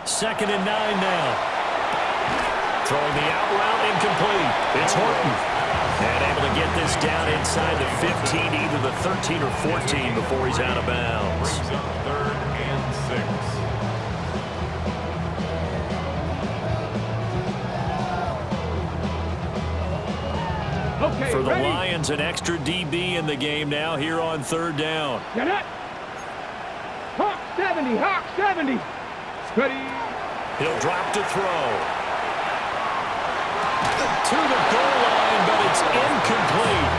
2nd and 9 now. Throwing the out route, incomplete. It's Horton. And able to get this down inside the 15, either the 13 or 14 before he's out of bounds. 3rd and 6. For the Lions, an extra DB in the game now here on 3rd down. Get it. Hawk 70, Hawk 70. Steady. He'll drop to throw. To the goal line, but it's incomplete.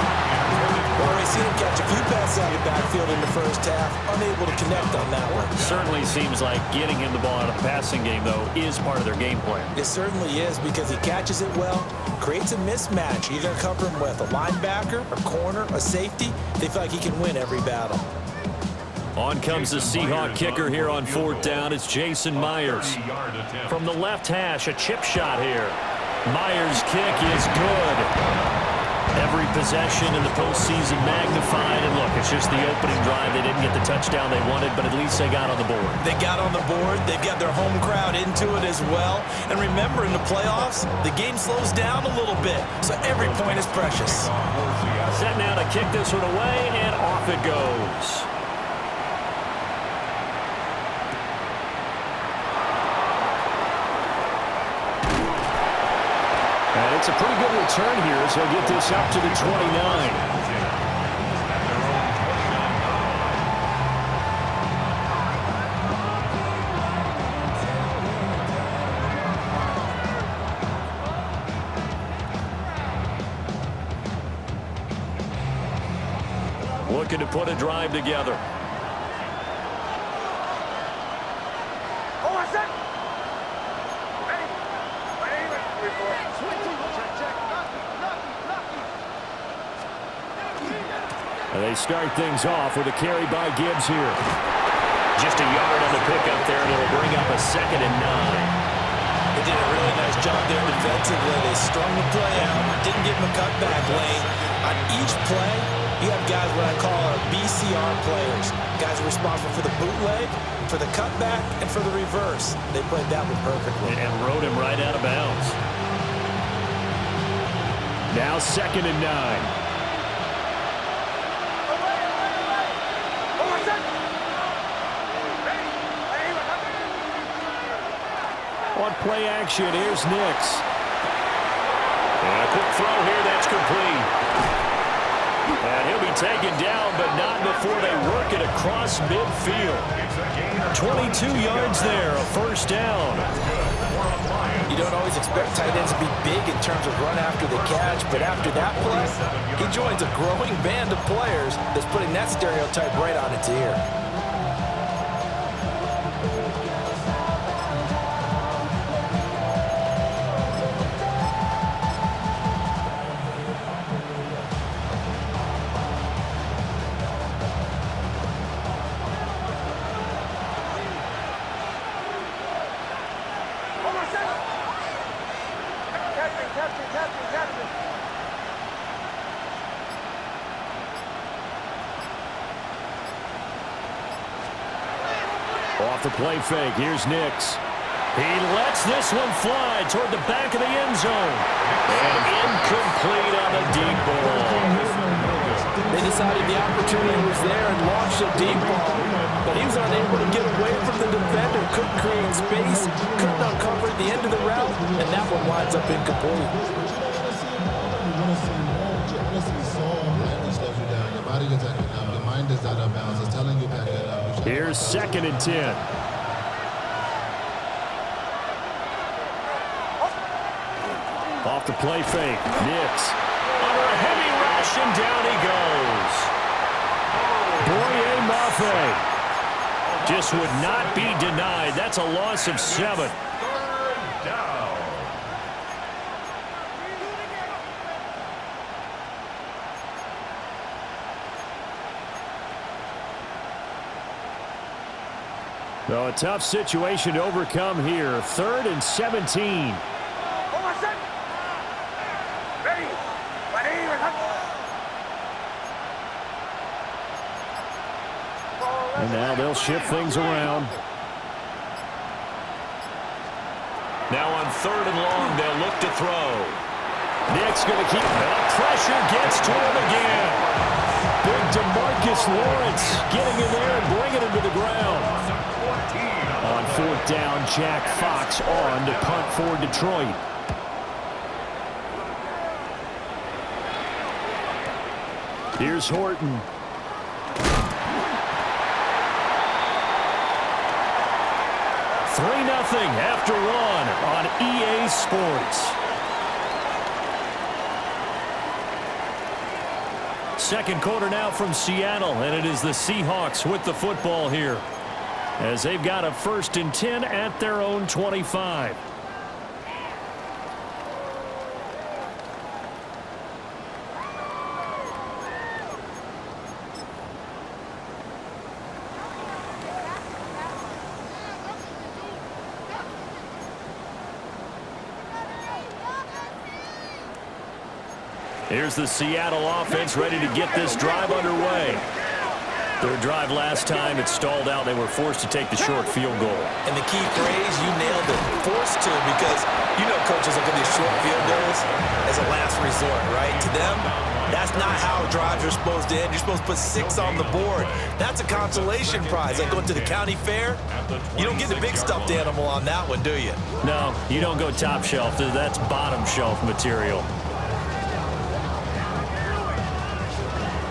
Already seen him catch a few passes out of the backfield in the first half. Unable to connect on that one. Certainly seems like getting him the ball out of the passing game, though, is part of their game plan. It certainly is because he catches it well, creates a mismatch. You're going to cover him with a linebacker, a corner, a safety. They feel like he can win every battle. On comes the Seahawk kicker here on 4th down. It's Jason Myers. From the left hash, a chip shot here. Myers' kick is good. Every possession in the postseason magnified. And look, it's just the opening drive. They didn't get the touchdown they wanted, but at least they got on the board. They got on the board. They've got their home crowd into it as well. And remember, in the playoffs, the game slows down a little bit, so every point is precious. Set now to kick this one away, and off it goes. And it's a pretty good return here, so he'll get this up to the 29. Looking to put a drive together. They start things off with a carry by Gibbs here. Just a yard on the pickup there, and it'll bring up a 2nd and 9. They did a really nice job there defensively. They strung the play out, didn't give him a cutback lane. On each play, you have guys what I call our BCR players. Guys are responsible for the bootleg, for the cutback, and for the reverse. They played that one perfectly. And rode him right out of bounds. Now 2nd and 9. On play action, here's Nix. And a quick throw here, that's complete. And he'll be taken down, but not before they work it across midfield. 22 yards there, a 1st down. You don't always expect tight ends to be big in terms of run after the catch, but after that play, he joins a growing band of players that's putting that stereotype right on its ear. Off the play fake, here's Nix. He lets this one fly toward the back of the end zone. And incomplete on a deep ball. They decided the opportunity was there and launched a deep ball. But he was unable to get away from the defender, couldn't create space, couldn't uncover the end of the route, and that one winds up incomplete. Here's 2nd and 10. Off the play fake, Nix. Under a heavy rush, and down he goes. Boye Mafe just would not be denied. That's a loss of 7. So a tough situation to overcome here. 3rd and 17. And now they'll shift things around. Now on 3rd and long, they'll look to throw. Nick's going to keep that. Pressure gets to him again. Big DeMarcus Lawrence getting in there and bringing him to the ground. On 4th down, Jack Fox on to punt for Detroit. Here's Horton. Nothing after 1 on EA Sports. Second quarter now from Seattle, and it is the Seahawks with the football here as they've got a 1st and 10 at their own 25. Here's the Seattle offense ready to get this drive underway. Their drive last time, it stalled out. They were forced to take the short field goal. And the key phrase, you nailed it, forced to, because you know coaches look at these short field goals as a last resort, right? To them, that's not how drives are supposed to end. You're supposed to put 6 on the board. That's a consolation prize. Like going to the county fair, you don't get the big stuffed animal on that one, do you? No, you don't go top shelf. That's bottom shelf material.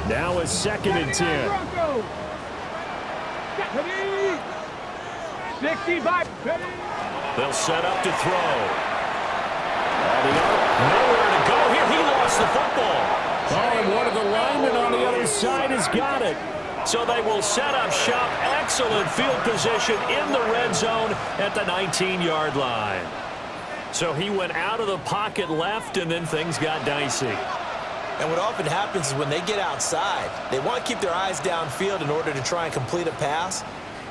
Now a 2nd and 10. 65. They'll set up to throw. Nowhere to go here. He lost the football. Oh, and one of the linemen on the other side has got it. So they will set up shop. Excellent field position in the red zone at the 19-yard line. So he went out of the pocket left, and then things got dicey. And what often happens is when they get outside, they want to keep their eyes downfield in order to try and complete a pass.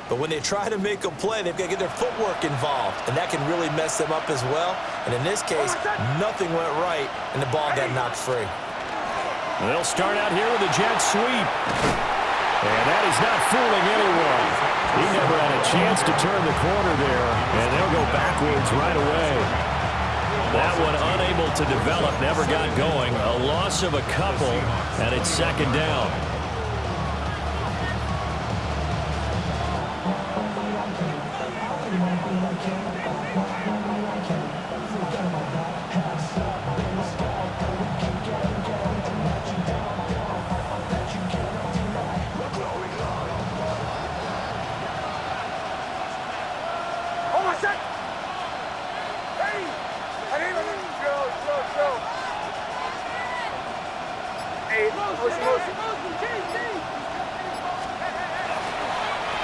But when they try to make a play, they've got to get their footwork involved, and that can really mess them up as well. And in this case, nothing went right, and the ball got knocked free. They'll start out here with a jet sweep. And that is not fooling anyone. He never had a chance to turn the corner there, and they'll go backwards right away. That one unable to develop, never got going. A loss of a couple, and it's 2nd down.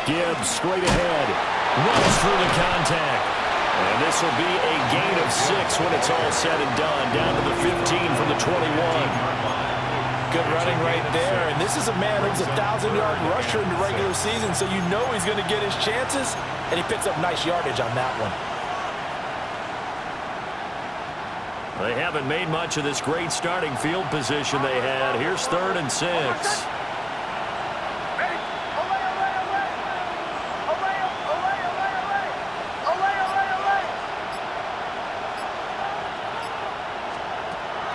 Gibbs straight ahead, runs through the contact. And this will be a gain of 6 when it's all said and done, down to the 15 from the 21. Good running right there. And this is a man who's a 1,000-yard rusher in the regular season, so you know he's going to get his chances, and he picks up nice yardage on that one. They haven't made much of this great starting field position they had. Here's 3rd and 6.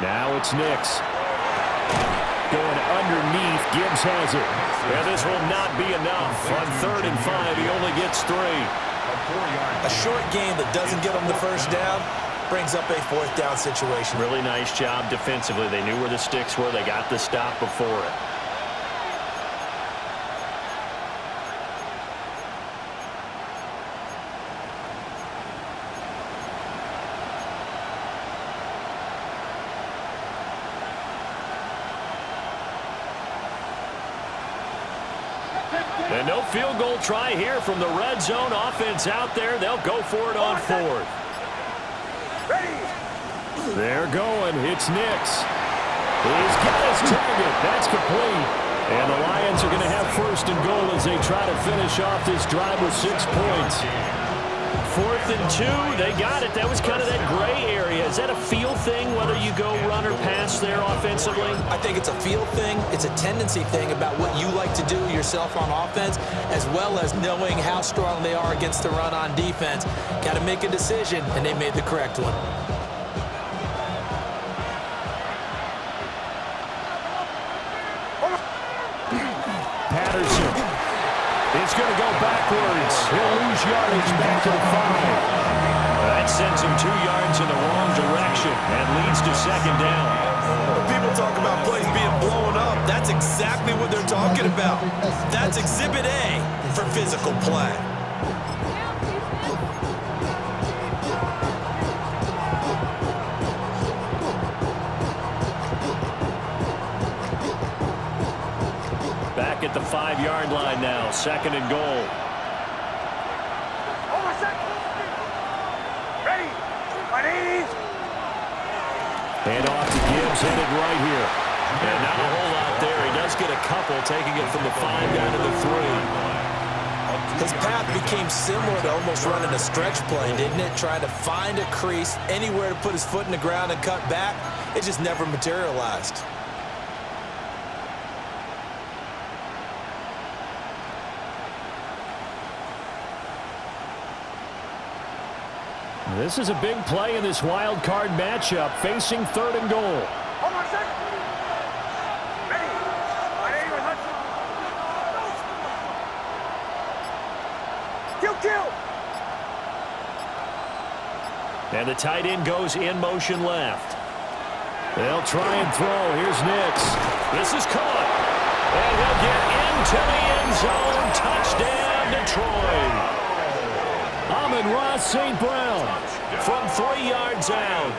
Now it's Nix. Going underneath. Gibbs has it. And this will not be enough. On 3rd and 5, he only gets 3. A short game that doesn't get him the first down brings up a 4th down situation. Really nice job defensively. They knew where the sticks were. They got the stop before it. And no field goal try here from the red zone. Offense out there. They'll go for it on 4th. They're going. It's Nix. He's got his target. That's complete. And the Lions are going to have 1st and goal as they try to finish off this drive with 6 points. 4th and 2, they got it. That was kind of that gray area. Is that a feel thing, whether you go run or pass there offensively? I think it's a feel thing. It's a tendency thing about what you like to do yourself on offense, as well as knowing how strong they are against the run on defense. Got to make a decision, and they made the correct one. Patterson is going to go backwards. He'll lose yardage back to the 5. That sends him 2 yards in the wrong direction and leads to 2nd down. When people talk about plays being blown up, that's exactly what they're talking about. That's Exhibit A for physical play. Back at the 5-yard line now, 2nd and goal. Ready. And off to Gibbs, headed right here. And not a whole lot there. He does get a couple, taking it from the 5 down to the 3. His path became similar to almost running a stretch play, didn't it? Trying to find a crease, anywhere to put his foot in the ground and cut back. It just never materialized. This is a big play in this wild card matchup, facing 3rd and goal. Hold on a second. Ready. Kill. And the tight end goes in motion left. They'll try and throw. Here's Nix. This is caught. And he'll get into the end zone. Touchdown, Detroit. Amon-Ra St. Brown from 3 yards out.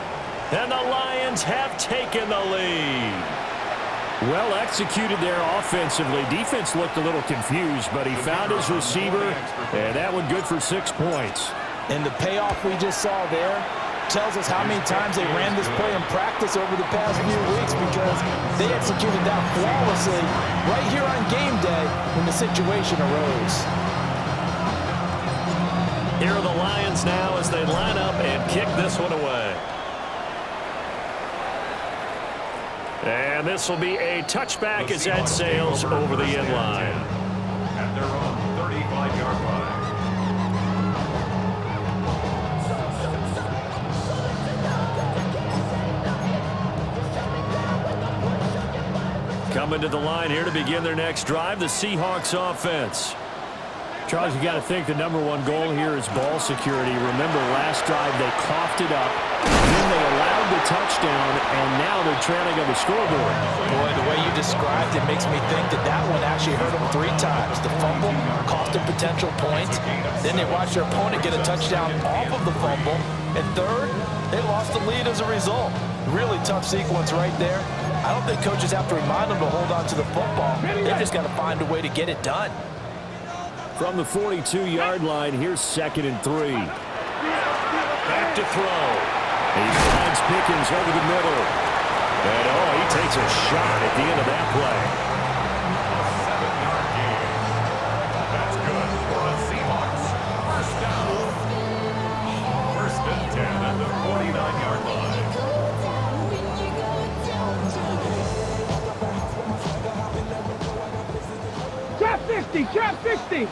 And the Lions have taken the lead. Well executed there offensively. Defense looked a little confused, but he found his receiver, and that one good for 6 points. And the payoff we just saw there tells us how many times they ran this play in practice over the past few weeks, because they executed that flawlessly right here on game day when the situation arose. Here are the Lions now as they line up and kick this one away. And this will be a touchback as that sails over the end line. At their own 35-yard line. Coming to the line here to begin their next drive, the Seahawks offense. Charles, you got to think the #1 goal here is ball security. Remember, last drive they coughed it up, then they allowed the touchdown, and now they're trailing on the scoreboard. Boy, the way you described it makes me think that one actually hurt them 3 times. The fumble cost them potential points. Then they watched their opponent get a touchdown off of the fumble. And third, they lost the lead as a result. Really tough sequence right there. I don't think coaches have to remind them to hold on to the football. They just got to find a way to get it done. From the 42-yard line, here's 2nd and 3. Back to throw. He finds Pickens over the middle. And, he takes a shot at the end of that play. A 7-yard gain. That's good for a Seahawks. First down. 1st and 10 at the 49-yard line. Trap 50.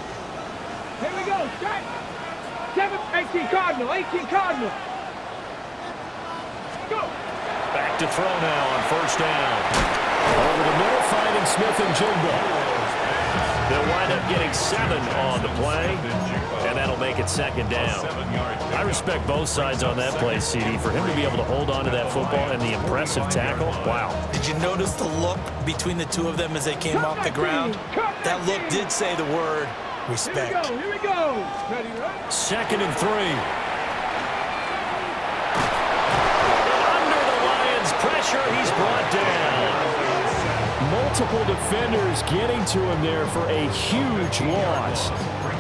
Here we go. Strike. 18 Cardinal. Go. Back to throw now on 1st down. Over the middle, finding Smith and Jigba. They'll wind up getting 7 on the play, and that'll make it 2nd down. I respect both sides on that play, CD. For him to be able to hold on to that football and the impressive tackle, wow. Did you notice the look between the two of them as they came off the ground? That look did say the word respect. Here we go. Ready, right? 2nd and 3. Under the Lions' pressure, he's brought down. Multiple defenders getting to him there for a huge loss.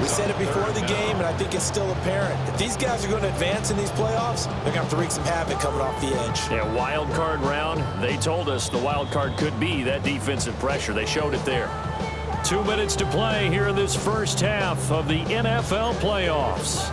We said it before the game, and I think it's still apparent. If these guys are going to advance in these playoffs, they're going to have to wreak some havoc coming off the edge. Yeah, wild card round. They told us the wild card could be that defensive pressure. They showed it there. 2 minutes to play here in this first half of the NFL playoffs.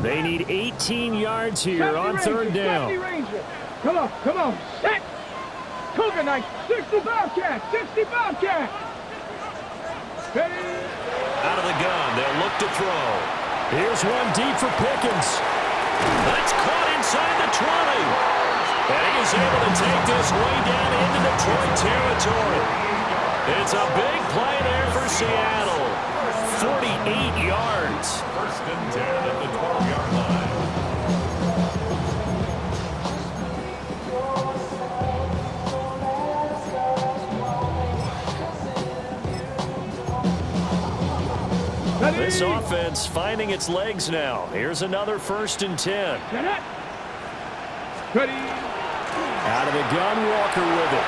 They need 18 yards here on third down. Come on, set. Cougar Knight, 60 Bobcat, 60 Bobcat. Out of the gun, they'll look to throw. Here's one deep for Pickens. That's caught inside the 20. And he is able to take this way down into Detroit territory. It's a big play there for Seattle. 48 yards. First and 10 at the 12-yard line. This offense finding its legs now. Here's another first and 10. Ready. Out of the gun, Walker with it.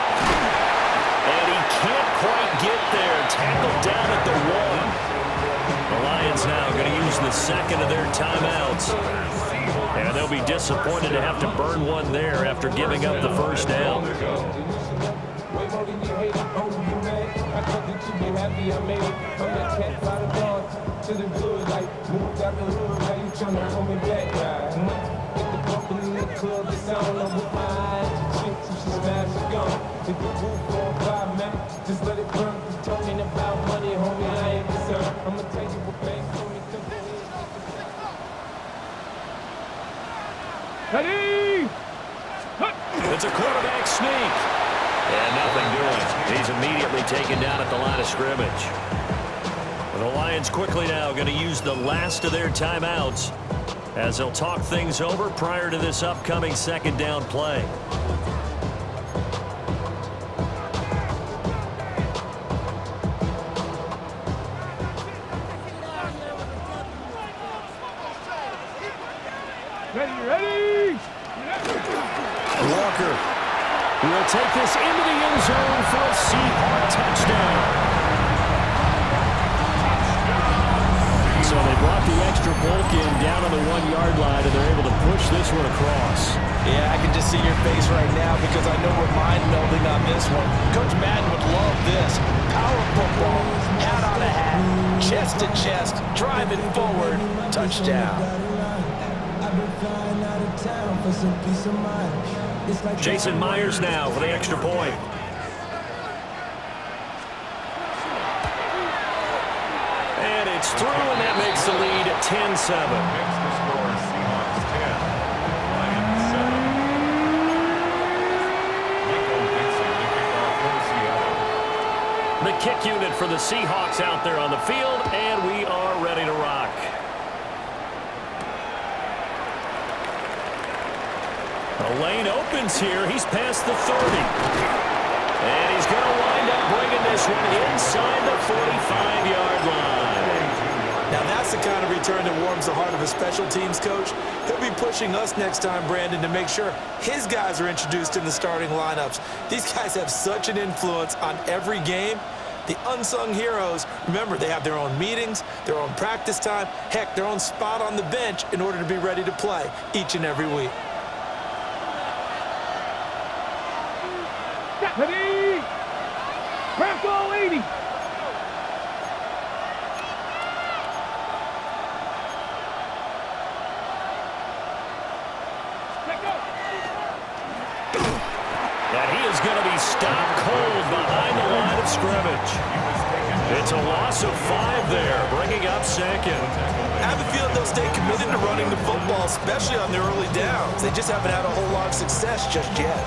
And he can't quite get there. Tackled down at the 1. The Lions now going to use the second of their timeouts. And they'll be disappointed to have to burn one there after giving up the first down. Ready. It's a quarterback sneak. And nothing doing. He's immediately taken down at the line of scrimmage. The Lions quickly now going to use the last of their timeouts as they'll talk things over prior to this upcoming second down play. Ready. Walker will take this into the end zone for a Seahawk touchdown. So they brought the extra bulk in down on the 1-yard line, and they're able to push this one across. Yeah, I can just see your face right now because I know we're mind-melding on this one. Coach Madden would love this. Power football, hat on a hat, chest to chest, driving forward, touchdown. Jason Myers now for the extra point. And it's through, and that makes the lead 10-7. Makes the score Seahawks 10, Lions 7. Nico Dixon, the kickoff for Seattle. The kick unit for the Seahawks out there on the field, and we are ready to rock. The lane opens here. He's past the 30. And he's going to wind up bringing this one inside the 45-yard line. Now that's the kind of return that warms the heart of a special teams coach. He'll be pushing us next time, Brandon, to make sure his guys are introduced in the starting lineups. These guys have such an influence on every game. The unsung heroes, remember, they have their own meetings, their own practice time, heck, their own spot on the bench in order to be ready to play each and every week. Ready. Crack all 80. And he is going to be stopped cold behind the line of scrimmage. It's a loss of 5 there, bringing up second. I have a feeling they'll stay committed to running the football, especially on their early downs. They just haven't had a whole lot of success just yet.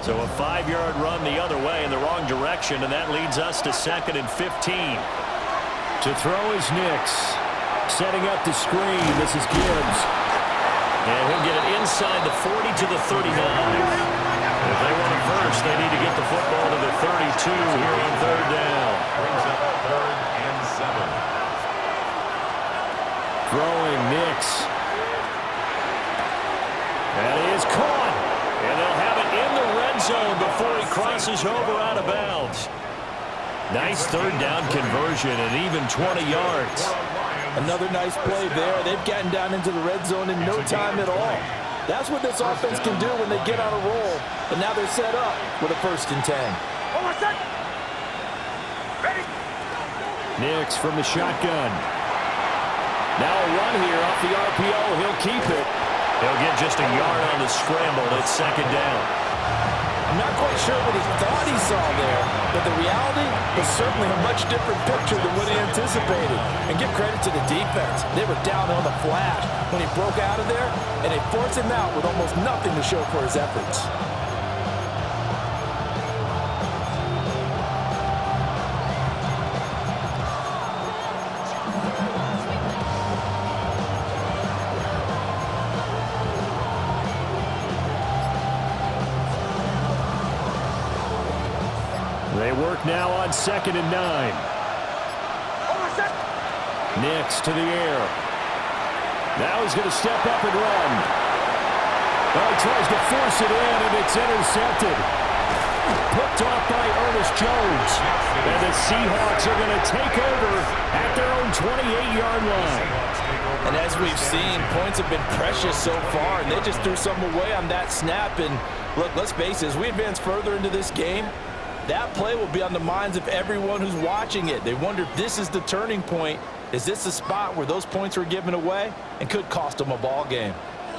So a 5-yard run the other way in the wrong direction, and that leads us to 2nd and 15. To throw is Nix. Setting up the screen, this is Gibbs. And he'll get it inside the 40 to the 39. If they want it first, they need to get the football to the 32 here on third down. Brings up 3rd and 7. Throwing Nix. That is caught. And they'll have it in the red zone before he crosses over out of bounds. Nice third down conversion and even 20 yards. Another nice play there. They've gotten down into the red zone in no time at all. That's what this offense can do when they get on a roll. And now they're set up with a 1st and 10. Nix from the shotgun. Now a run here off the RPO. He'll keep it. He'll get just a yard on the scramble. It's 2nd down. I'm not quite sure what he thought he saw there, but the reality was certainly a much different picture than what he anticipated. And give credit to the defense. They were down on the flash when he broke out of there, and they forced him out with almost nothing to show for his efforts. They work now on 2nd and 9. Nix to the air. Now he's going to step up and run. Well, he tries to force it in, and it's intercepted. Picked off by Ernest Jones. And the Seahawks are going to take over at their own 28-yard line. And as we've seen, points have been precious so far, and they just threw something away on that snap. And look, let's face it, as we advance further into this game, that play will be on the minds of everyone who's watching it. They wonder if this is the turning point. Is this the spot where those points were given away and could cost them a ball game?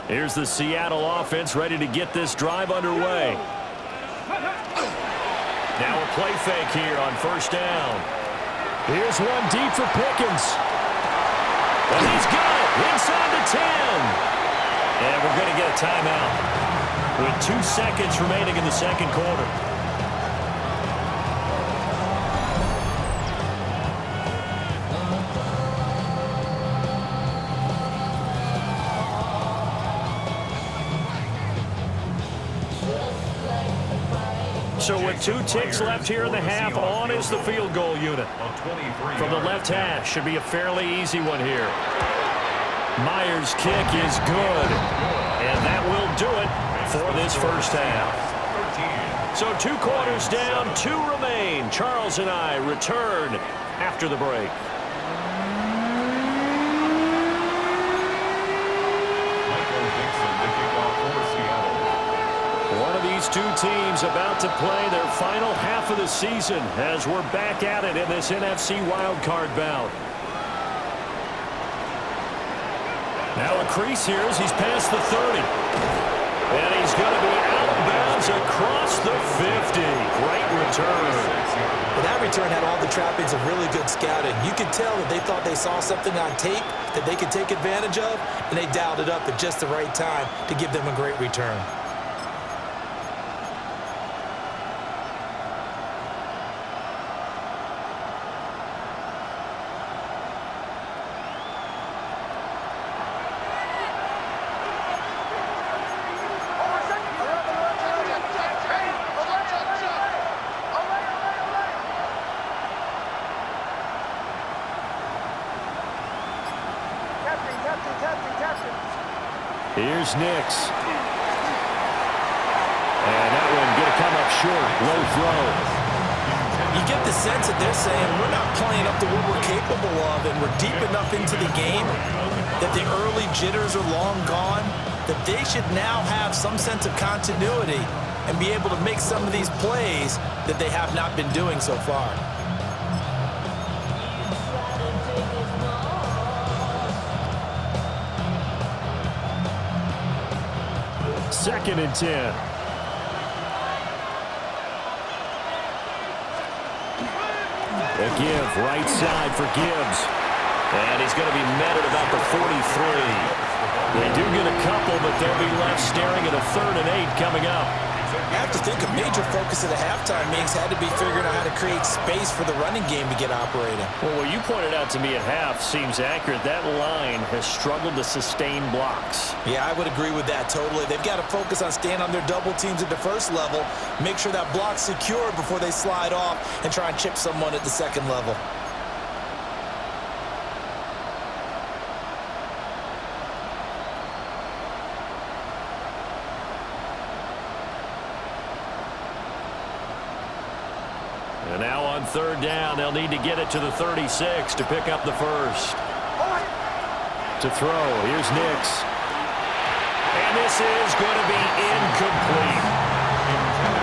Here's the Seattle offense ready to get this drive underway. Now a play fake here on 1st down. Here's one deep for Pickens. And he's got it inside the 10. And we're going to get a timeout with 2 seconds remaining in the 2nd quarter. So with 2 ticks left here in the half, on is the field goal unit. From the left hash, should be a fairly easy one here. Myers' kick is good. And that will do it for this 1st half. So 2 quarters down, 2 remain. Charles and I return after the break. One of these 2 teams about to play their final half of the season as we're back at it in this NFC wildcard bout. Now a crease here as he's past the 30. And he's going to be out of bounds across the 50. Great return. Well, that return had all the trappings of really good scouting. You could tell that they thought they saw something on tape that they could take advantage of, and they dialed it up at just the right time to give them a great return. Here's Nix. And that one going to come up short. Low throw. You get the sense that they're saying we're not playing up to what we're capable of, and we're deep enough into the game that the early jitters are long gone, that they should now have some sense of continuity and be able to make some of these plays that they have not been doing so far. Second and 10. A give, right side for Gibbs. And he's going to be met at about the 43. They do get a couple, but they'll be left staring at a 3rd and 8 coming up. I have to think a major focus at the halftime meetings had to be figuring out how to create space for the running game to get operating. Well, what you pointed out to me at half seems accurate. That line has struggled to sustain blocks. Yeah, I would agree with that totally. They've got to focus on staying on their double teams at the first level, make sure that block's secure before they slide off and try and chip someone at the second level. And now on 3rd down, they'll need to get it to the 36 to pick up the first. To throw, here's Nix. And And this is going to be incomplete.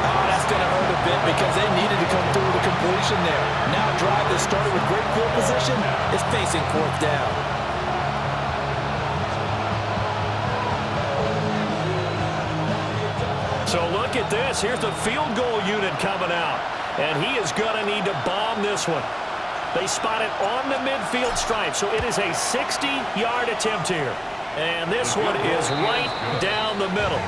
Oh, that's going to hurt a bit because they needed to come through with a completion there. Now a drive that started with great field position is facing fourth down. So look at this. Here's the field goal unit coming out. And he is going to need to bomb this one. They spot it on the midfield stripe. So it is a 60-yard attempt here. And this one is right down the middle.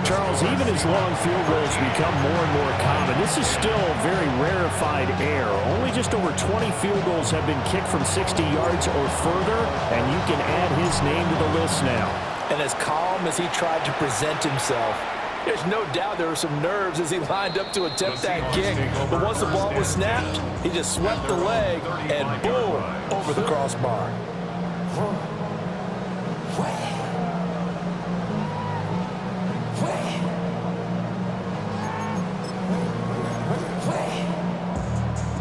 Charles, even as long field goals become more and more common, this is still very rarefied air. Only just over 20 field goals have been kicked from 60 yards or further, and you can add his name to the list now. And as calm as he tried to present himself, there's no doubt there were some nerves as he lined up to attempt that kick. But once the ball was snapped, he just swept the leg and boom, over the crossbar.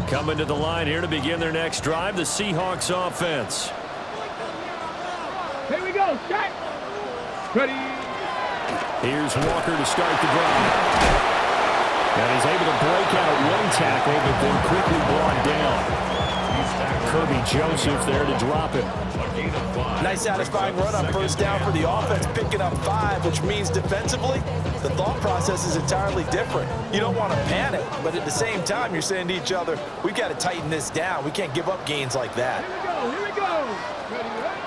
Coming to the line here to begin their next drive, the Seahawks offense. Here we go, set. Ready. Here's Walker to start the drive. And he's able to break out one tackle, but then quickly brought down. Kirby Joseph there to drop him. Nice satisfying run on first down for the offense, picking up 5, which means defensively, the thought process is entirely different. You don't want to panic, but at the same time, you're saying to each other, we've got to tighten this down. We can't give up gains like that. Here we go. Ready, ready.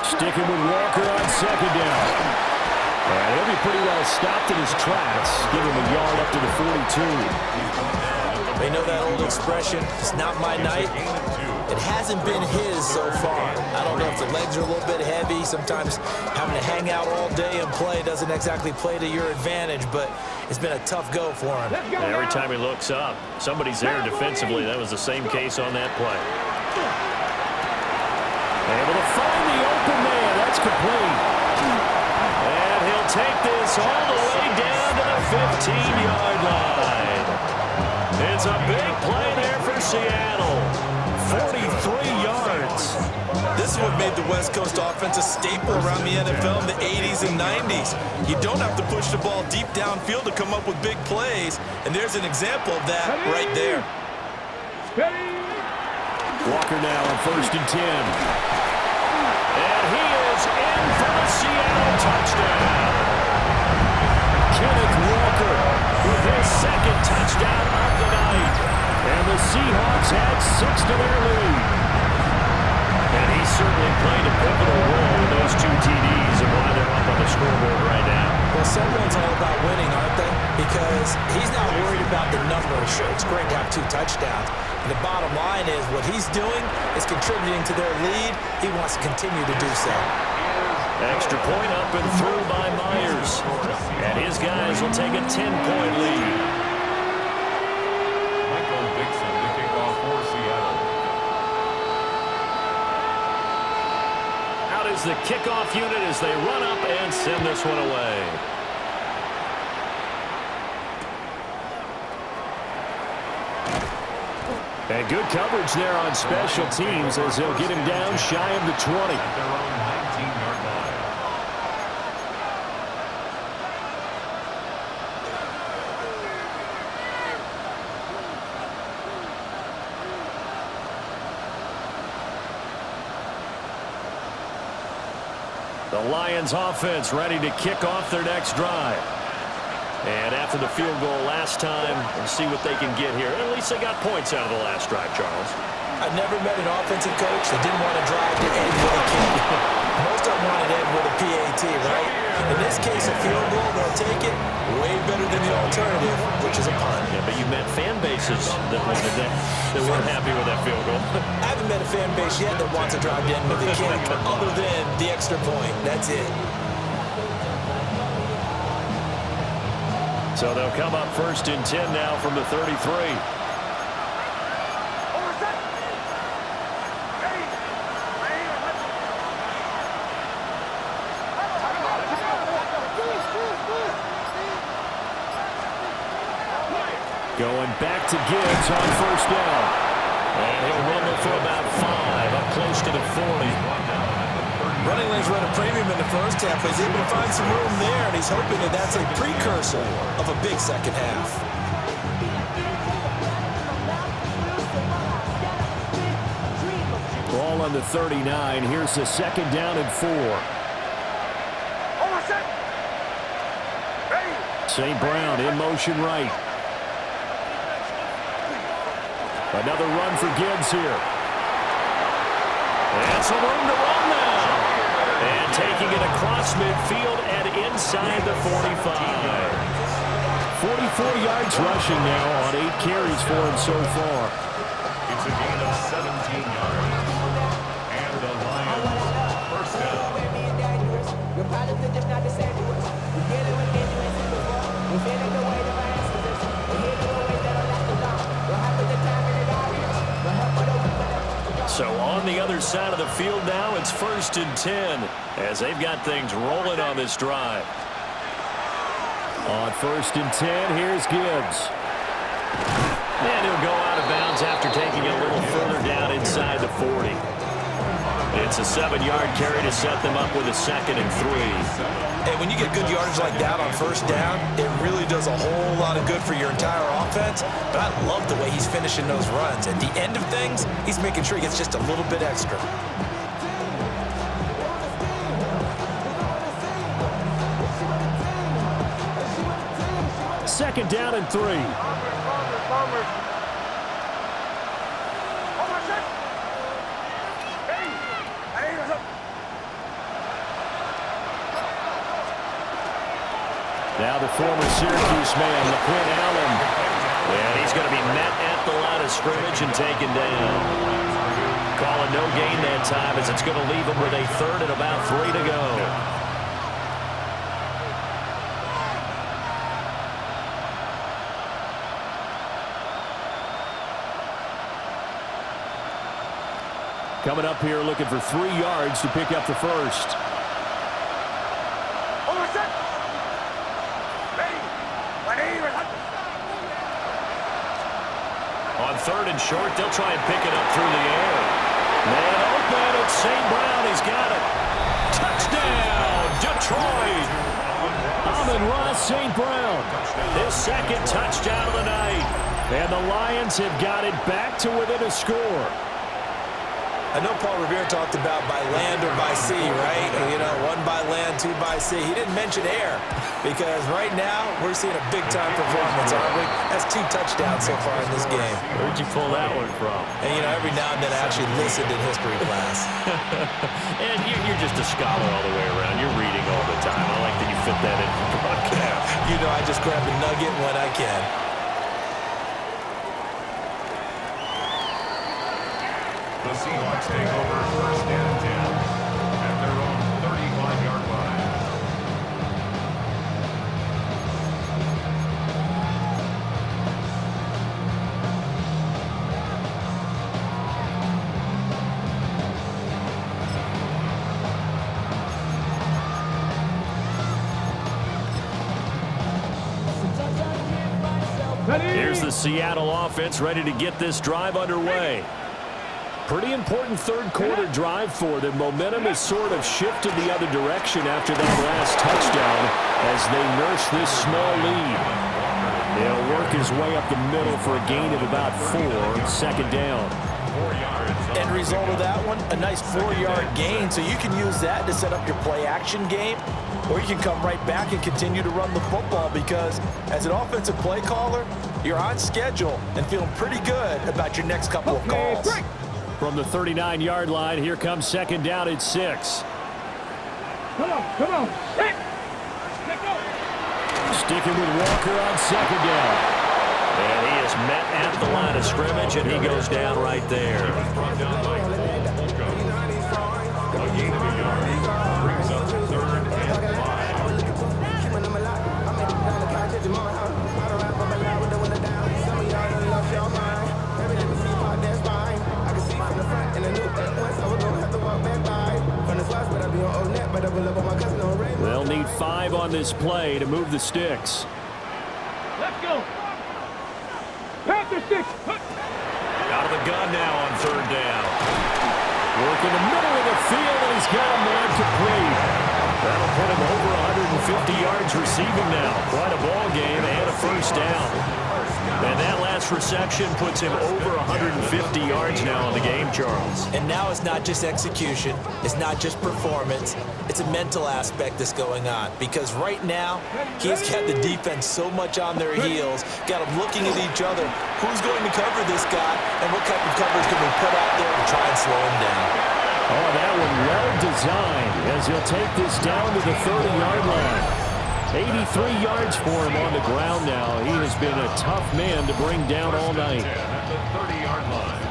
Sticking with Walker on second down. And he'll be pretty well stopped in his tracks. Give him a yard up to the 42. They know that old expression, it's not my night. It hasn't been his so far. I don't know if the legs are a little bit heavy. Sometimes having to hang out all day and play doesn't exactly play to your advantage, but it's been a tough go for him. Every time he looks up, somebody's there defensively. That was the same case on that play. Able to find the open man. That's complete. And he'll take this all the way down to the 15-yard line. It's a big play there for Seattle. 43 yards. This is what made the West Coast offense a staple around the NFL in the 80s and 90s. You don't have to push the ball deep downfield to come up with big plays, and there's an example of that right there. Walker now on 1st and 10. And he is in for the Seattle touchdown. Kenneth Walker with his second touchdown of the night. And the Seahawks had 6 to their lead. And he certainly played a pivotal role in those 2 TDs and why they're up on the scoreboard right now. Well, someone's all about winning, aren't they? Because he's not worried about the numbers. Sure, it's great to have 2 touchdowns. And the bottom line is what he's doing is contributing to their lead. He wants to continue to do so. Extra point up and through by Myers. And his guys will take a 10-point lead. Is the kickoff unit as they run up and send this one away. And good coverage there on special teams as they'll get him down shy of the 20. At their own 19-yard line. The Lions offense ready to kick off their next drive. And after the field goal last time, we'll see what they can get here. At least they got points out of the last drive, Charles. I've never met an offensive coach that didn't want to drive to end with a kick. Most of them wanted to end with a PAT, right? In this case, a field goal, they'll take it way better than the alternative, which is a punt. Yeah, but you met fan bases that weren't happy with that field goal. I haven't met a fan base yet that wants to drive to end with a kick, other than the extra point. That's it. So they'll come up 1st and 10 now from the 33. Going back to Gibbs on 1st down. And he'll rumble for about 5, up close to the 40. Running lanes were at a premium in the first half, but he's able to find some room there, and he's hoping that that's a precursor of a big second half. Ball on the 39. Here's the 2nd down and 4. St. Brown in motion right. Another run for Gibbs here. And some room to run now. And taking it across midfield and inside the 45. 44 yards rushing now on 8 carries for him so far. It's a gain of 17 yards. And the Lions first down. So on the other side of the field now, it's 1st and 10 as they've got things rolling on this drive. On 1st and 10, here's Gibbs. And he'll go out of bounds after taking it a little further down inside the 40. It's a 7-yard carry to set them up with a 2nd and 3. And when you get good yardage like that on 1st down, it really does a whole lot of good for your entire offense. But I love the way he's finishing those runs. At the end of things, he's making sure he gets just a little bit extra. Second down and 3. Now the former Syracuse man, LaQuinn Allen. And he's going to be met at the line of scrimmage and taken down. Calling no gain that time as it's going to leave him with a 3rd and about 3 to go. Coming up here looking for 3 yards to pick up the first. On 3rd and short, they'll try and pick it up through the air. Man open, it's St. Brown. He's got it. Touchdown, Detroit. Amon-Ra St. Brown. His 2nd touchdown of the night. And the Lions have got it back to within a score. I know Paul Revere talked about by land or by sea, right? You know, 1 by land, 2 by sea. He didn't mention air because right now we're seeing a big-time performance, aren't we? That's 2 touchdowns so far in this game. Where'd you pull that one from? And, you know, every now and then I actually listened in history class. And you're just a scholar all the way around. You're reading all the time. I like that you fit that in the broadcast. You know, I just grab a nugget when I can. The Seahawks take over 1st and 10 at their own 35-yard line. Here's the Seattle offense ready to get this drive underway. Pretty important 3rd quarter drive for them. Momentum has sort of shifted the other direction after that last touchdown as they nurse this small lead. He'll work his way up the middle for a gain of about 4, 2nd down. 4 yards. End result of that one, a nice 4-yard gain, so you can use that to set up your play-action game, or you can come right back and continue to run the football because as an offensive play caller, you're on schedule and feeling pretty good about your next couple of calls. From the 39-yard line, here comes 2nd down at 6. Come on, set. Let go. Sticking with Walker on 2nd down. And he is met at the line of scrimmage, and he goes down right there. Brought down by Volko. A gain of a yard brings up 3rd and 5. They'll need 5 on this play to move the sticks. Let's go. Panther six. Out of the gun now on 3rd down. Work in the middle of the field, and he's got a man complete. That'll put him over 150 yards receiving now. Quite a ball game and a first down. And that last reception puts him over 150 yards now in the game, Charles. And now it's not just execution. It's not just performance. It's a mental aspect that's going on. Because right now, he's got the defense so much on their heels, got them looking at each other. Who's going to cover this guy, and what type of coverage can we put out there to try and slow him down? Oh, that one well designed as he'll take this down to the 30-yard line. 83 yards for him on the ground now. He has been a tough man to bring down all night. At the 30-yard line.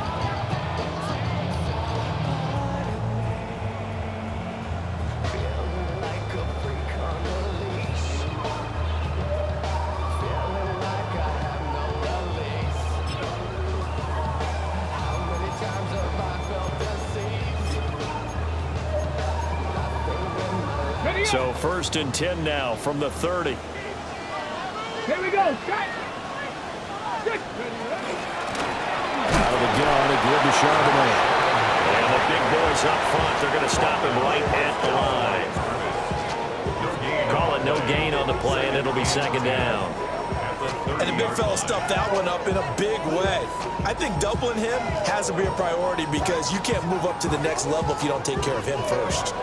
So 1st and 10 now from the 30. Here we go. Cut. Out of the gun, a good to Charbonnet. And the big boys up front, they're going to stop him right at the line. Call it no gain on the play, and it'll be 2nd down. And the big fella stuffed that one up in a big way. I think doubling him has to be a priority because you can't move up to the next level if you don't take care of him first.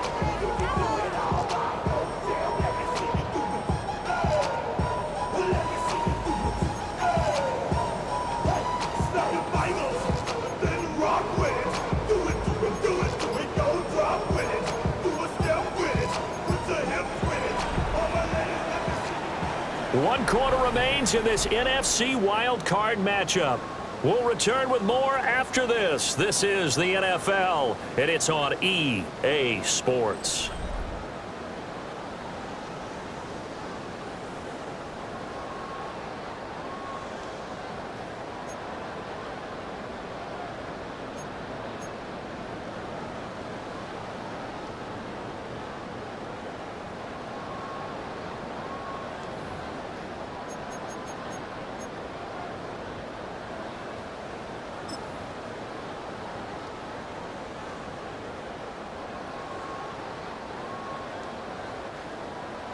One quarter remains in this NFC wildcard matchup. We'll return with more after this. This is the NFL, and it's on EA Sports.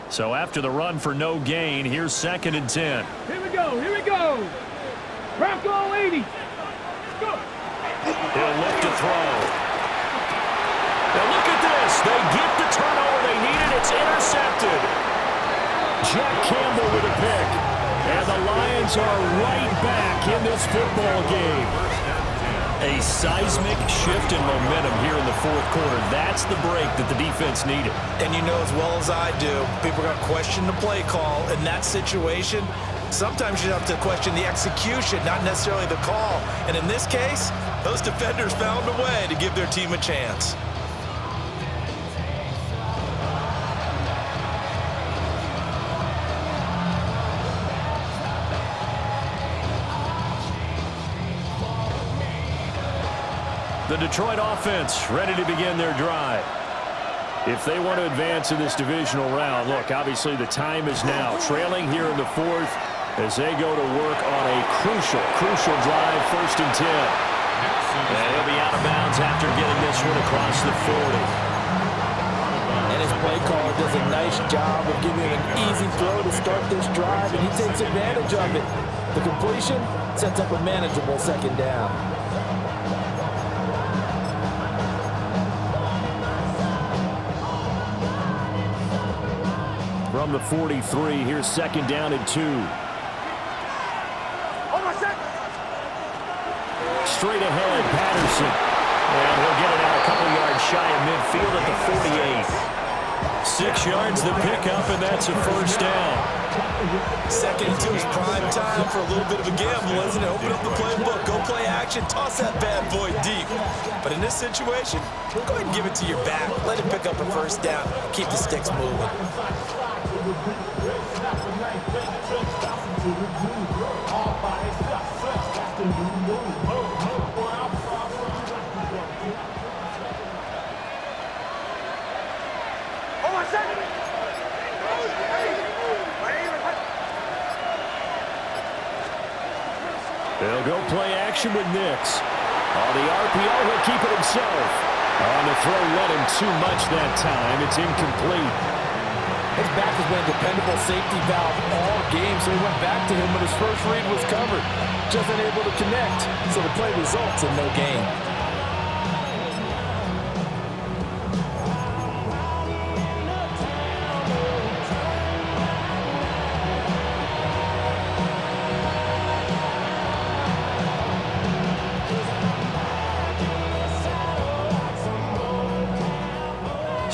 So after the run for no gain, here's 2nd and 10. Here we go. Here we go. Bronco 80. Go. He'll look to throw. Now look at this. They get the turnover they needed. It's intercepted. Jack Campbell with a pick. And the Lions are right back in this football game. A seismic shift in momentum here in the 4th quarter. That's the break that the defense needed. And you know as well as I do, people are going to question the play call. In that situation, sometimes you have to question the execution, not necessarily the call. And in this case, those defenders found a way to give their team a chance. The Detroit offense ready to begin their drive. If they want to advance in this divisional round, look, obviously the time is now. Trailing here in the 4th as they go to work on a crucial drive, 1st and 10. And he'll be out of bounds after getting this one across the 40. And his play caller does a nice job of giving him an easy throw to start this drive, and he takes advantage of it. The completion sets up a manageable 2nd down. From the 43, here's 2nd down and 2. Straight ahead, Patterson. And he'll get it out a couple yards shy of midfield at the 48. 6 yards the pickup, and that's a 1st down. 2nd and 2 is prime time for a little bit of a gamble, isn't it? Open up the playbook, go play action, toss that bad boy deep. But in this situation, go ahead and give it to your back. Let him pick up a 1st down. Keep the sticks moving. They'll go play action with Nix. On the RPO, he'll keep it himself. On the throw, led him too much that time. It's incomplete. His back has been a dependable safety valve all game, so he went back to him when his first read was covered. Just unable to connect, so the play results in no gain.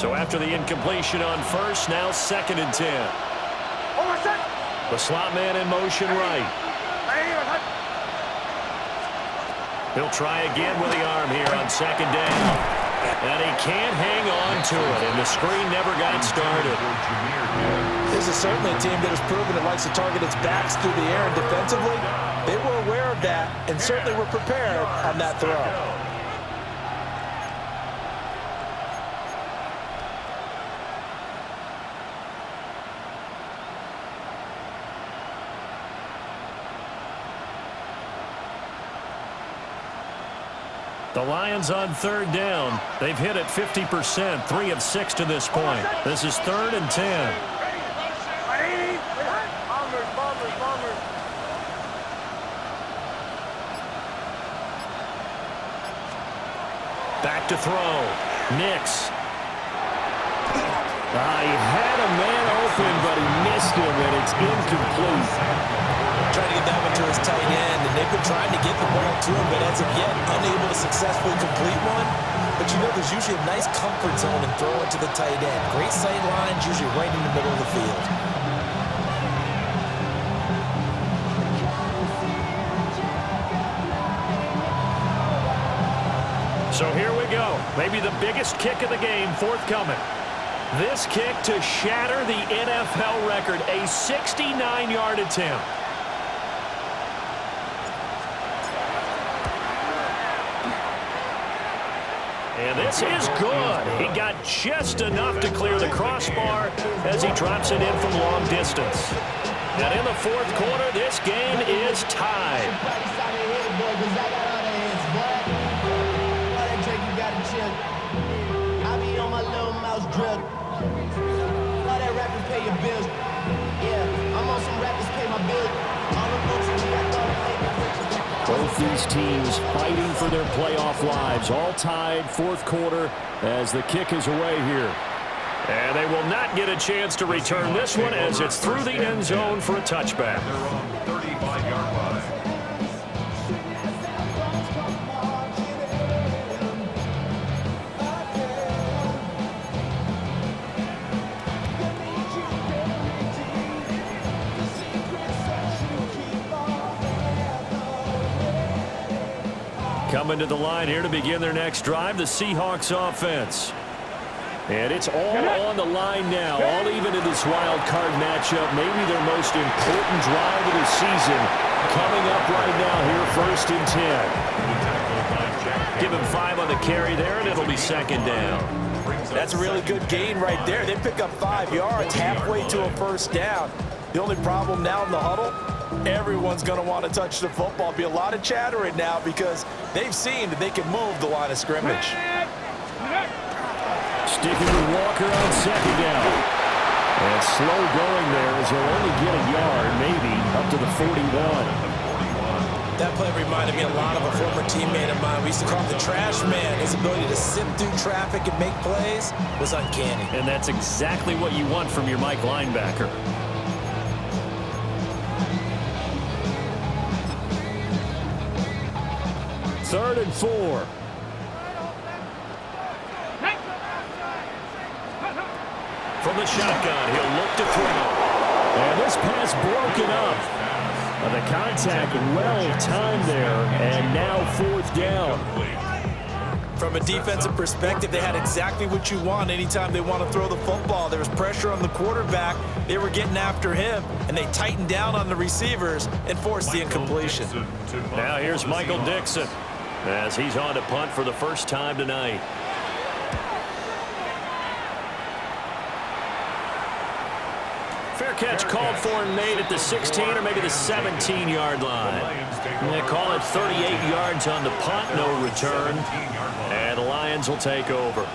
So after the incompletion on first, now 2nd and 10. The slot man in motion right. He'll try again with the arm here on 2nd down. And he can't hang on to it, and the screen never got started. This is certainly a team that has proven it likes to target its backs through the air, and defensively, they were aware of that and certainly were prepared on that throw. The Lions on 3rd down. They've hit it 50%, 3 of 6 to this point. This is 3rd and 10. Back to throw. Nix. He had a man open, but he missed him, and it's incomplete. Trying to get that one to his tight end, and they've been trying to get the ball to him, but as of yet, unable to successfully complete one. But you know, there's usually a nice comfort zone in throwing to the tight end. Great sight lines, usually right in the middle of the field. So here we go. Maybe the biggest kick of the game forthcoming. This kick to shatter the NFL record, a 69-yard attempt. And this is good. He got just enough to clear the crossbar as he drops it in from long distance. And in the 4th quarter, this game is tied. Both these teams fighting for their playoff lives, all tied 4th quarter as the kick is away here. And they will not get a chance to return this one as it's through the end zone for a touchback. They're on the 35-yard line. Coming to the line here to begin their next drive, the Seahawks offense. And it's all on the line now, all even in this wild card matchup. Maybe their most important drive of the season coming up right now here, 1st and 10. Give him 5 on the carry there, and it'll be 2nd down. That's a really good gain right there. They pick up 5 yards halfway to a 1st down. The only problem now in the huddle, everyone's going to want to touch the football. Be a lot of chattering now because they've seen that they can move the line of scrimmage. Sticking with Walker on 2nd down. And slow going there as he'll only get a yard, maybe, up to the 41. That play reminded me a lot of a former teammate of mine. We used to call him the trash man. His ability to sift through traffic and make plays was uncanny. And that's exactly what you want from your Mike linebacker. 3rd and 4. From the shotgun, he'll look to throw. And this pass broken up. And the contact well timed there. And now 4th down. From a defensive perspective, they had exactly what you want anytime they want to throw the football. There was pressure on the quarterback. They were getting after him, and they tightened down on the receivers and forced the incompletion. Now here's Michael Dixon as he's on to punt for the first time tonight. Fair catch called for and made at the 16 or maybe the 17-yard line. They call it 38 yards on the punt, no return. And the Lions will take over.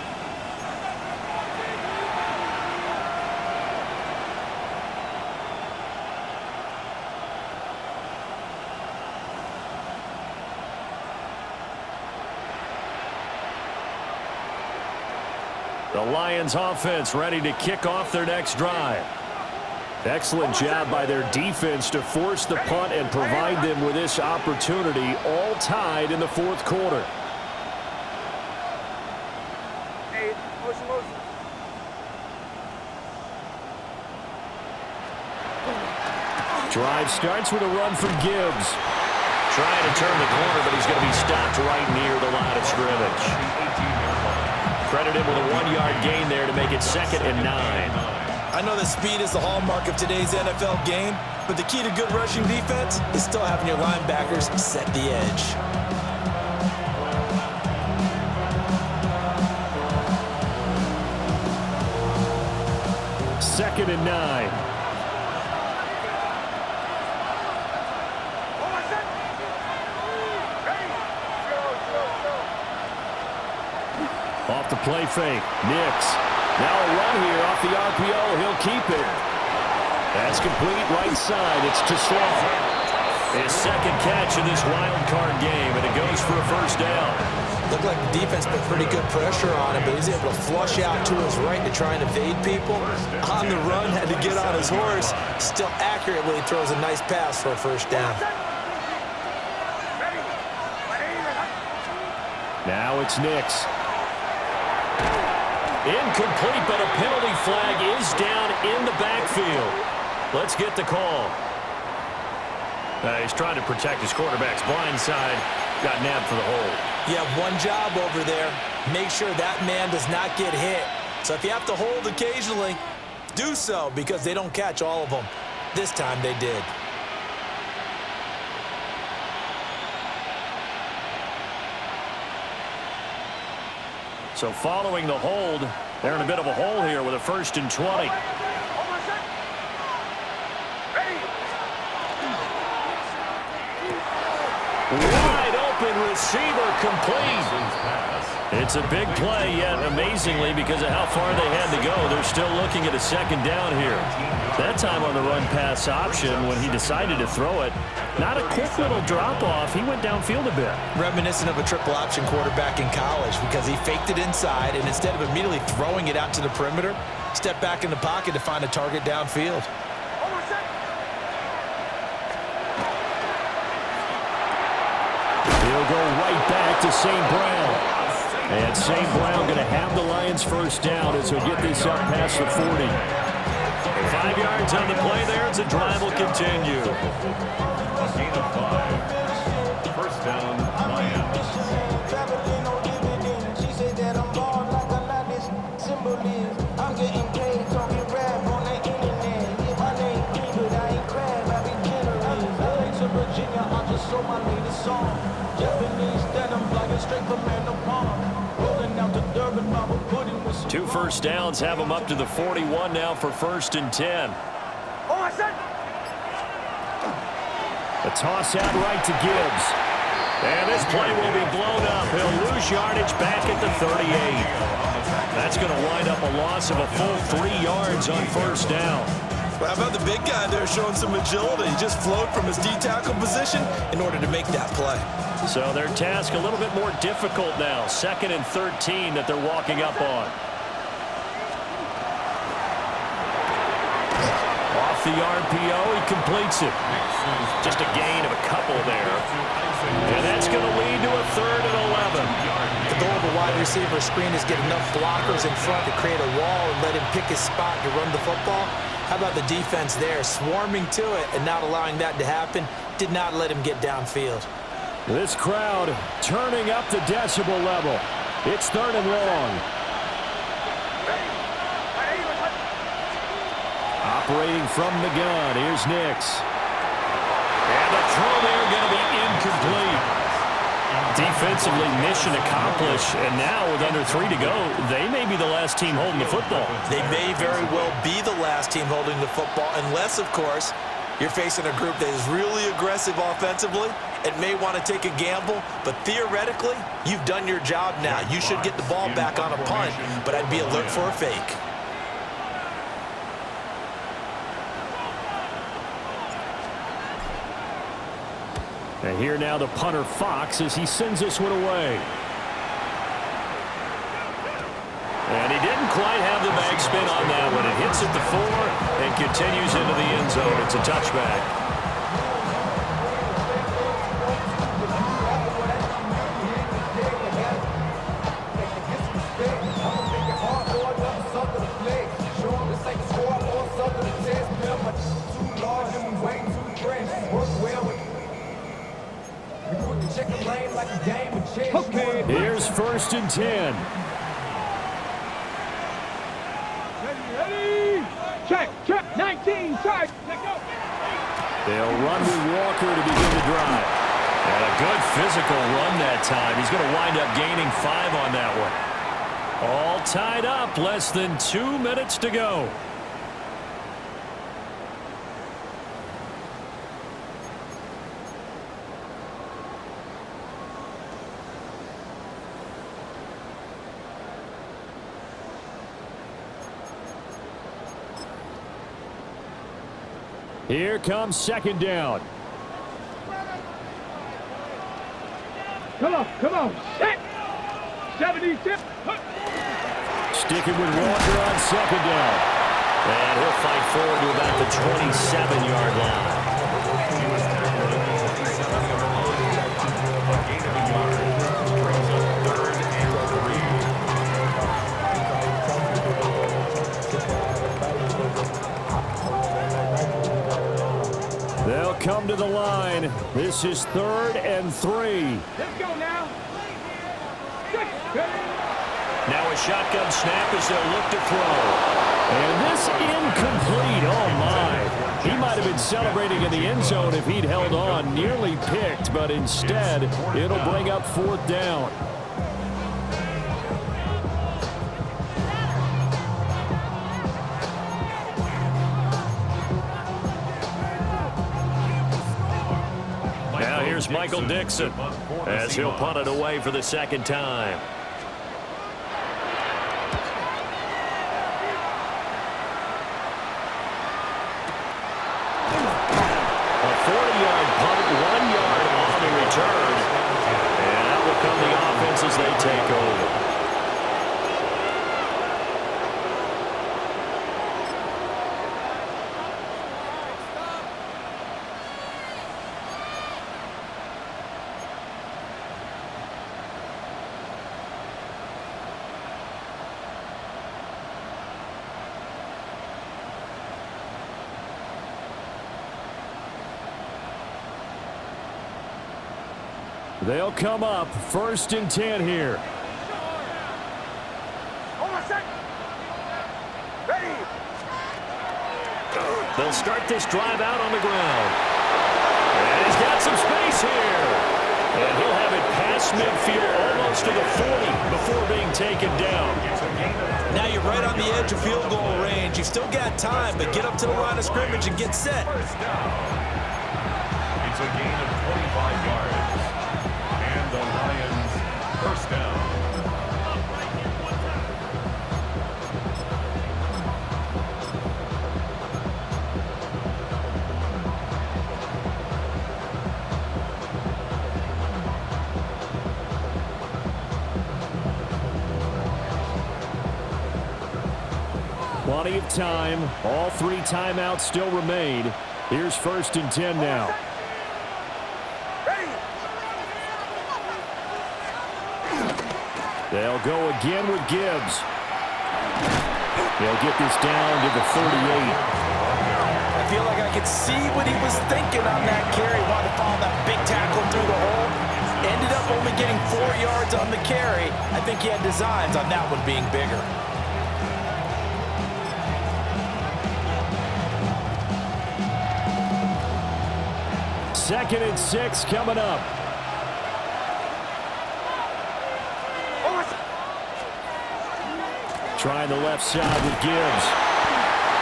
The Lions offense ready to kick off their next drive. Excellent job by their defense to force the punt and provide them with this opportunity, all tied in the fourth quarter. Drive starts with a run from Gibbs. Trying to turn the corner, but he's going to be stopped right near the line of scrimmage. Credit him with a 1-yard gain there to make it 2nd and 9. I know that speed is the hallmark of today's NFL game, but the key to good rushing defense is still having your linebackers set the edge. Second and 9. Off the play fake. Nix. Now a run here off the RPO. He'll keep it. That's complete right side. It's to Sloan. His second catch in this wild card game, and it goes for a first down. Looked like the defense put pretty good pressure on him, but he's able to flush out to his right to try and evade people. On the run, had to get on his horse. Still accurate when he throws a nice pass for a first down. Now it's Nix. Incomplete, but a penalty flag is down in the backfield. Let's get the call. He's trying to protect his quarterback's blind side. Got nabbed for the hold. You have one job over there. Make sure that man does not get hit. So if you have to hold occasionally, do so, because they don't catch all of them. This time they did. So following the hold, they're in a bit of a hole here with a 1st and 20. Wide open receiver complete. It's a big play, yet amazingly, because of how far they had to go, they're still looking at a 2nd down here. That time on the run pass option, when he decided to throw it, not a quick little drop off. He went downfield a bit. Reminiscent of a triple option quarterback in college, because he faked it inside, and instead of immediately throwing it out to the perimeter, stepped back in the pocket to find a target downfield. He'll go right back to St. Brown. And St. Brown going to have the Lions first down as we get this up past the 40. 5 yards on the play there as the drive will continue. Gain of 5. First down, Lions. I'm getting paid, talking rap on the internet. Yeah, my name clean, but I ain't crab, I be generous. LA to Virginia, I just sold my latest song. Japanese denim, flying straight from Manapon. Rolling out to Durban, mama pudding with some 2 first downs have them up to the 41 now for 1st and 10. A toss out right to Gibbs. And this play will be blown up. He'll lose yardage back at the 38. That's going to wind up a loss of a full 3 yards on 1st down. Well, how about the big guy there showing some agility? He just flowed from his D-tackle position in order to make that play. So their task a little bit more difficult now. 2nd and 13 that they're walking up on. Off the RPO, he completes it. Just a gain of a couple there. And that's going to lead to a 3rd and 11. The goal of a wide receiver screen is get enough blockers in front to create a wall and let him pick his spot to run the football. How about the defense there, swarming to it and not allowing that to happen? Did not let him get downfield. This crowd turning up the decibel level. It's 3rd and long. Operating from the gun, here's Nix. And the throw there going to be incomplete. defensively, mission accomplished. And now with under 3 to go, they may be the last team holding the football. They may very well be the last team holding the football, unless, of course, you're facing a group that is really aggressive offensively and may want to take a gamble. But theoretically, you've done your job now. You should get the ball back on a punt, but I'd be alert for a fake. And here now the punter Fox as he sends this one away. And he didn't quite have the bag spin on that one. It hits at the 4 and continues into the end zone. It's a touchback. Okay. Here's 1st and 10. Ready? Check. 19, side. Let go. They'll run with Walker to begin the drive. And a good physical run that time. He's going to wind up gaining 5 on that one. All tied up. Less than 2 minutes to go. Here comes 2nd down. Come on. Set. 70 tip. Sticking with Walker on 2nd down. And he'll fight forward to about the 27-yard line. He was tackled at the 27-yard line. A gain of a yard brings up 3rd and 3. They'll come to the line. This is 3rd and 3. Let's go now. Now a shotgun snap as they'll look to throw. And this incomplete. Oh, my. He might have been celebrating in the end zone if he'd held on. Nearly picked, but instead, it'll bring up 4th down. Now here's Michael Dixon as he'll punt it away for the 2nd time. A 40-yard punt, 1 yard on the return. And that will come the offense as they take over. They'll come up 1st and 10 here. They'll start this drive out on the ground. And he's got some space here. And he'll have it past midfield almost to the 40 before being taken down. Now you're right on the edge of field goal range. You've still got time, but get up to the line of scrimmage and get set. First down. It's a gain of 25 yards. And the Lions first down. Plenty of time. All 3 timeouts still remain. Here's 1st and 10 now. They'll go again with Gibbs. They'll get this down to the 38. I feel like I could see what he was thinking on that carry. Wanted to follow that big tackle through the hole. Ended up only getting 4 yards on the carry. I think he had designs on that one being bigger. Second and 6 coming up. Trying the left side with Gibbs.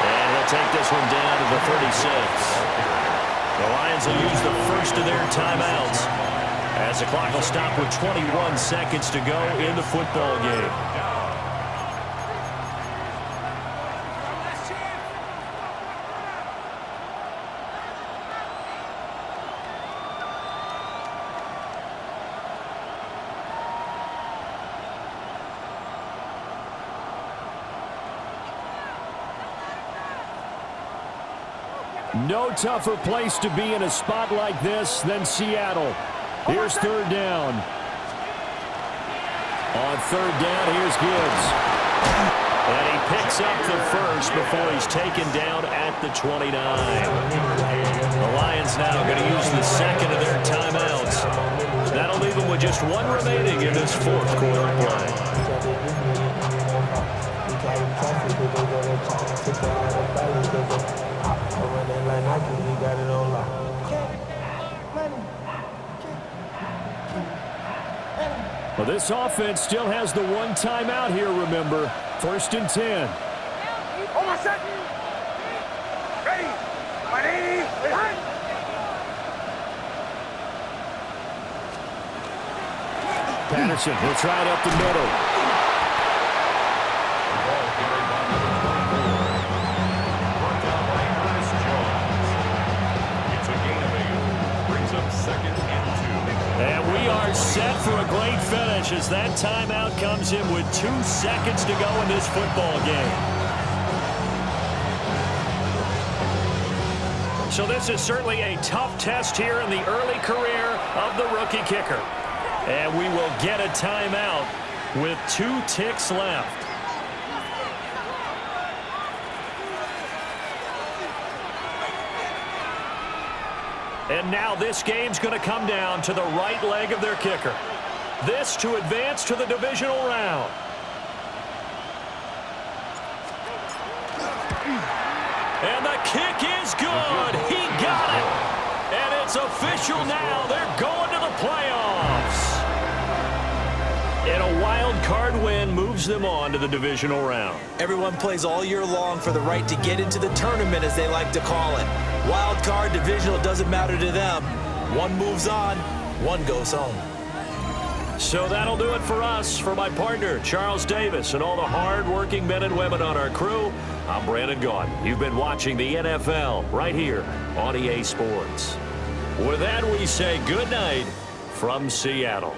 And he'll take this one down to the 36. The Lions will use the first of their timeouts as the clock will stop with 21 seconds to go in the football game. No tougher place to be in a spot like this than Seattle. Here's third down. On third down, here's Gibbs. And he picks up the first before he's taken down at the 29. The Lions now going to use the second of their timeouts. That'll leave them with just one remaining in this fourth quarter play. Well, this offense still has the one timeout here, remember. First and 10. Almost set. Ready. 180. Behind. Patterson, he'll try it up the middle. And we are set for a great finish as that timeout comes in with 2 seconds to go in this football game. So this is certainly a tough test here in the early career of the rookie kicker. And we will get a timeout with 2 ticks left. And now this game's going to come down to the right leg of their kicker. This to advance to the divisional round. And the kick is good. He got it. And it's official now. They're going to the playoffs. And a wild card win moves them on to the divisional round. Everyone plays all year long for the right to get into the tournament, as they like to call it. Wild card, divisional, doesn't matter to them. One moves on, one goes home. So that'll do it for us. For my partner, Charles Davis, and all the hard-working men and women on our crew, I'm Brandon Gaudin. You've been watching the NFL right here on EA Sports. With that, we say good night from Seattle.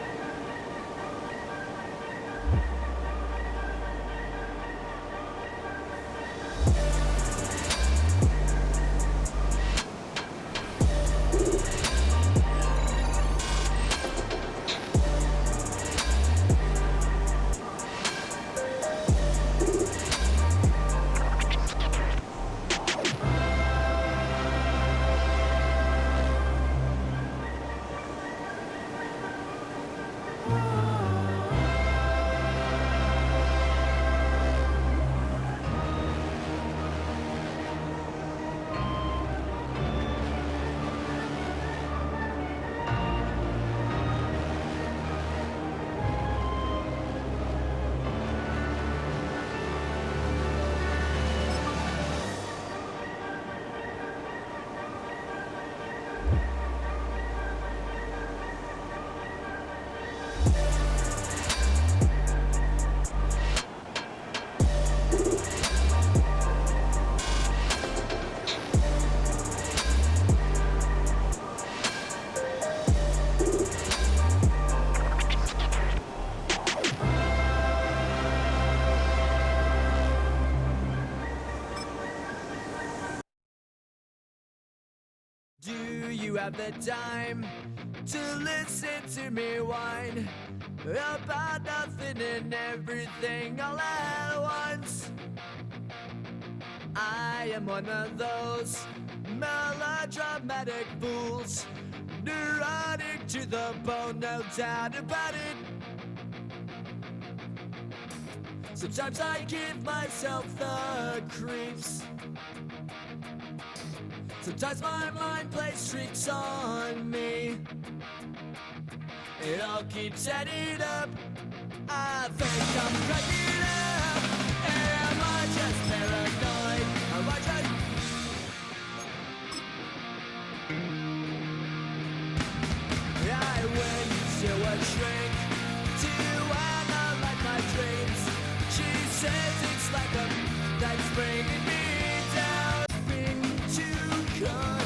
Do you have the time to listen to me whine about nothing and everything all at once? I am one of those melodramatic fools, neurotic to the bone, no doubt about it. Sometimes I give myself the creeps. Sometimes my mind plays tricks on me. It all keeps adding up. I think I'm cracking up. Am I just paranoid? Am I just... I went to a shrink to analyze my dreams. She says it's like a that's bringing me down. Been to come.